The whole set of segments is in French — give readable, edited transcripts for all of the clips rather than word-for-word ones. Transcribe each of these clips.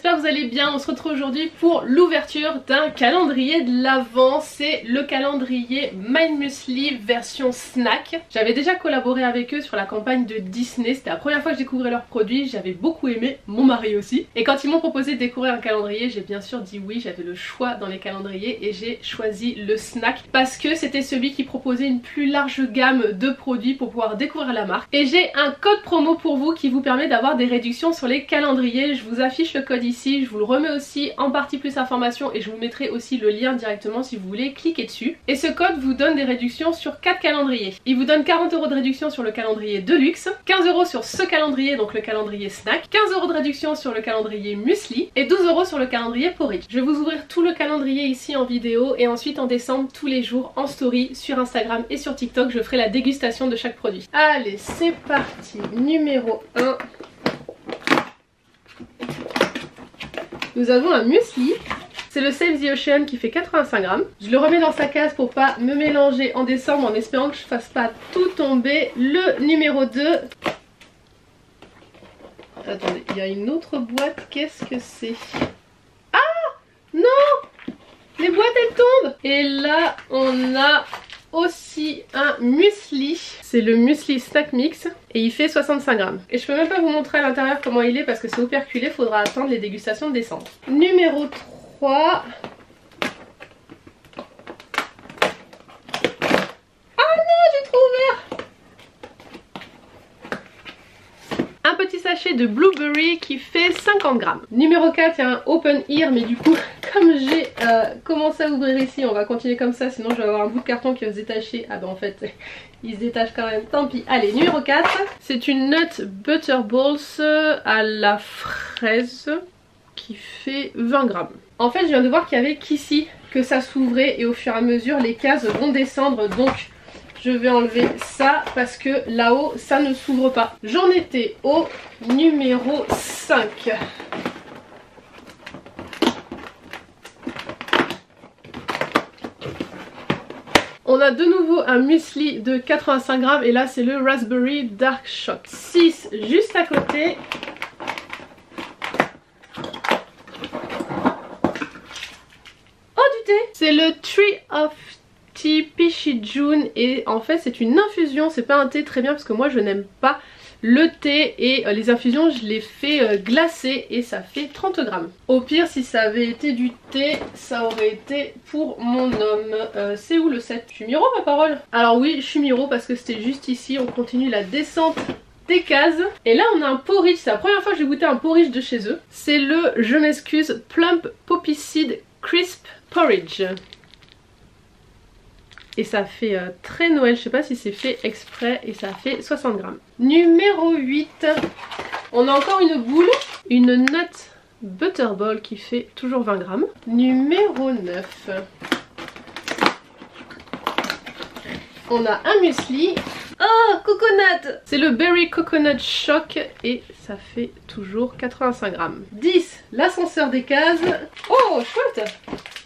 j'espère que vous allez bien. On se retrouve aujourd'hui pour l'ouverture d'un calendrier de l'Avent. C'est le calendrier Mind Muesli version snack. J'avais déjà collaboré avec eux sur la campagne de Disney. C'était la première fois que je découvrais leurs produits. J'avais beaucoup aimé, mon mari aussi. Et quand ils m'ont proposé de découvrir un calendrier, j'ai bien sûr dit oui. J'avais le choix dans les calendriers et j'ai choisi le snack parce que c'était celui qui proposait une plus large gamme de produits pour pouvoir découvrir la marque. Et j'ai un code promo pour vous qui vous permet d'avoir des réductions sur les calendriers. Je vous affiche le code ici, je vous le remets aussi en partie plus information et je vous mettrai aussi le lien directement si vous voulez cliquer dessus. Et ce code vous donne des réductions sur 4 calendriers. Il vous donne 40 € de réduction sur le calendrier Deluxe, 15 € sur ce calendrier, donc le calendrier snack, 15 € de réduction sur le calendrier muesli et 12 € sur le calendrier porridge. Je vais vous ouvrir tout le calendrier ici en vidéo et ensuite en décembre tous les jours en story sur Instagram et sur TikTok je ferai la dégustation de chaque produit. Allez, c'est parti. Numéro 1. Nous avons un muesli. C'est le Save the Ocean qui fait 85 grammes. Je le remets dans sa case pour pas me mélanger en décembre en espérant que je fasse pas tout tomber. Le numéro 2. Attendez, il y a une autre boîte. Qu'est-ce que c'est? Ah non! Les boîtes elles tombent! Et là on a aussi un muesli, c'est le muesli snack mix et il fait 65 grammes. Et je peux même pas vous montrer à l'intérieur comment il est parce que c'est operculé, faudra attendre les dégustations de décembre. Numéro 3. Ah non, j'ai trop ouvert! Un petit sachet de blueberry qui fait 50 grammes. Numéro 4, il y a un open ear, mais du coup, comme j'ai commencé à ouvrir ici, on va continuer comme ça, sinon je vais avoir un bout de carton qui va se détacher. Ah bah en fait, il se détache quand même, tant pis. Allez, numéro 4, c'est une nut butter balls à la fraise qui fait 20 grammes. En fait, je viens de voir qu'il y avait qu'ici que ça s'ouvrait et au fur et à mesure, les cases vont descendre, donc je vais enlever ça parce que là-haut ça ne s'ouvre pas. J'en étais au numéro 5. On a de nouveau un muesli de 85 grammes et là c'est le Raspberry Dark Shock. 6 juste à côté. Oh du thé! C'est le Tree of Peachy June et en fait c'est une infusion, c'est pas un thé très bien parce que moi je n'aime pas le thé et les infusions je les fais glacer et ça fait 30 grammes. Au pire si ça avait été du thé ça aurait été pour mon homme. C'est où le 7? Je suis Miro ma parole? Alors oui je suis Miro parce que c'était juste ici, on continue la descente des cases. Et là on a un porridge, c'est la première fois que j'ai goûté un porridge de chez eux. C'est le, je m'excuse, Plump Poppy Seed Crisp Porridge. Et ça fait très Noël, je sais pas si c'est fait exprès et ça fait 60 grammes. Numéro 8, on a encore une boule, une nut butterball qui fait toujours 20 grammes. Numéro 9, on a un muesli. Oh, coconut! C'est le Berry Coconut Shock et ça fait toujours 85 grammes. 10, l'ascenseur des cases. Oh, chouette!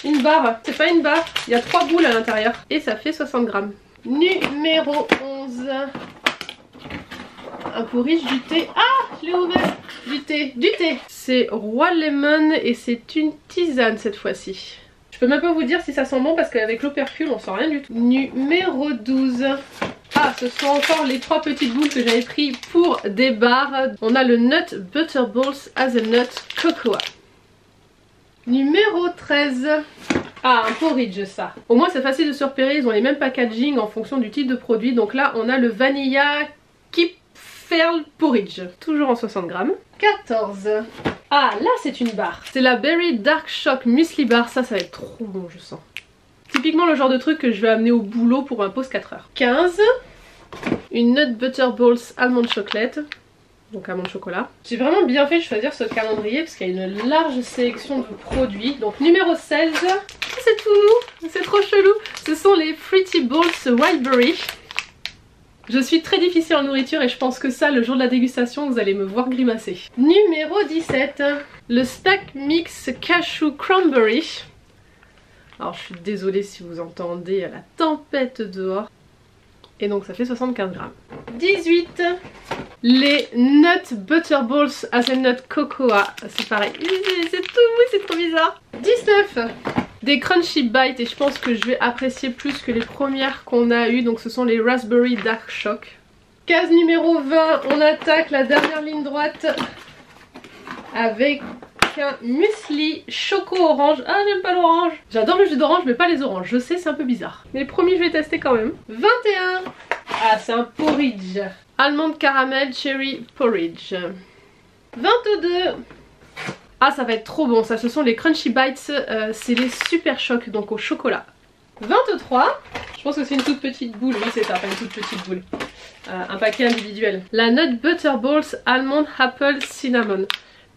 Une barre, c'est pas une barre, il y a 3 boules à l'intérieur et ça fait 60 grammes. Numéro 11, un porridge du thé. Ah, je l'ai ouvert! Du thé. C'est Roi Lemon et c'est une tisane cette fois-ci. Je peux même pas vous dire si ça sent bon parce qu'avec l'opercule on sent rien du tout. Numéro 12. Ah, ce sont encore les 3 petites boules que j'avais pris pour des barres. On a le Nut Butter Balls Hazelnut Cocoa. Numéro 13. Ah, un porridge ça. Au moins c'est facile de se repérer, ils ont les mêmes packaging en fonction du type de produit. Donc là on a le Vanilla Kipferl Porridge. Toujours en 60 grammes. 14. Ah, là c'est une barre. C'est la Berry Dark Shock Muesli Bar. Ça va être trop bon je sens. Typiquement le genre de truc que je vais amener au boulot pour un pause 4 heures. 15. Une Nut Butter Balls Almond Chocolate. Donc almond chocolat. J'ai vraiment bien fait de choisir ce calendrier parce qu'il y a une large sélection de produits. Donc numéro 16. C'est tout mou. C'est trop chelou. Ce sont les Fruity Balls Wildberry. Je suis très difficile en nourriture et je pense que ça, le jour de la dégustation, vous allez me voir grimacer. Numéro 17. Le Snack Mix Cashew Cranberry. Alors je suis désolée si vous entendez la tempête dehors. et donc ça fait 75 grammes. 18, les Nut Butterballs Hazelnut Cocoa, c'est pareil, c'est tout mou, c'est trop bizarre. 19, des Crunchy Bites, et je pense que je vais apprécier plus que les premières qu'on a eues, donc ce sont les Raspberry Dark Shock. Case numéro 20, on attaque la dernière ligne droite avec un muesli choco orange. Ah, j'aime pas l'orange. J'adore le jus d'orange mais pas les oranges, je sais, c'est un peu bizarre. Mais promis, je vais tester quand même. 21, ah, c'est un porridge. Almond caramel cherry porridge. 22, ah, ça va être trop bon ça, ce sont les Crunchy Bites, c'est les Super Chocs, donc au chocolat. 23, je pense que c'est une toute petite boule, oui c'est ça, pas une toute petite boule. Un paquet individuel. La Nut Butterballs Almond Apple Cinnamon.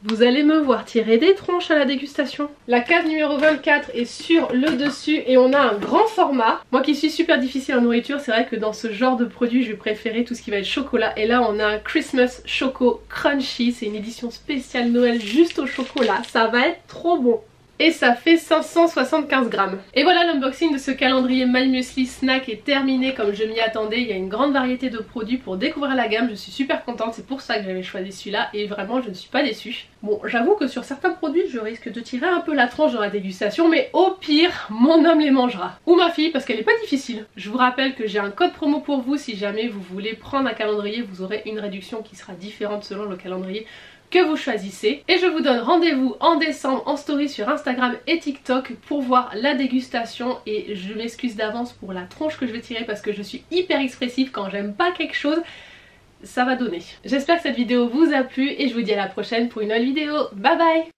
Vous allez me voir tirer des tronches à la dégustation. La case numéro 24 est sur le dessus et on a un grand format. Moi qui suis super difficile en nourriture, c'est vrai que dans ce genre de produit je vais préférer tout ce qui va être chocolat. Et là on a un Christmas Choco Crunchy, c'est une édition spéciale Noël juste au chocolat. Ça va être trop bon. Et ça fait 575 grammes. Et voilà, l'unboxing de ce calendrier My Muesli Snack est terminé comme je m'y attendais. Il y a une grande variété de produits pour découvrir la gamme. Je suis super contente, c'est pour ça que j'avais choisi celui-là et vraiment je ne suis pas déçue. Bon, j'avoue que sur certains produits je risque de tirer un peu la tronche dans la dégustation, mais au pire, mon homme les mangera. Ou ma fille, parce qu'elle est pas difficile. Je vous rappelle que j'ai un code promo pour vous si jamais vous voulez prendre un calendrier. Vous aurez une réduction qui sera différente selon le calendrier que vous choisissez. Et je vous donne rendez-vous en décembre en story sur Instagram et TikTok pour voir la dégustation. Et je m'excuse d'avance pour la tronche que je vais tirer parce que je suis hyper expressive quand j'aime pas quelque chose. Ça va donner. J'espère que cette vidéo vous a plu et je vous dis à la prochaine pour une autre vidéo. Bye bye!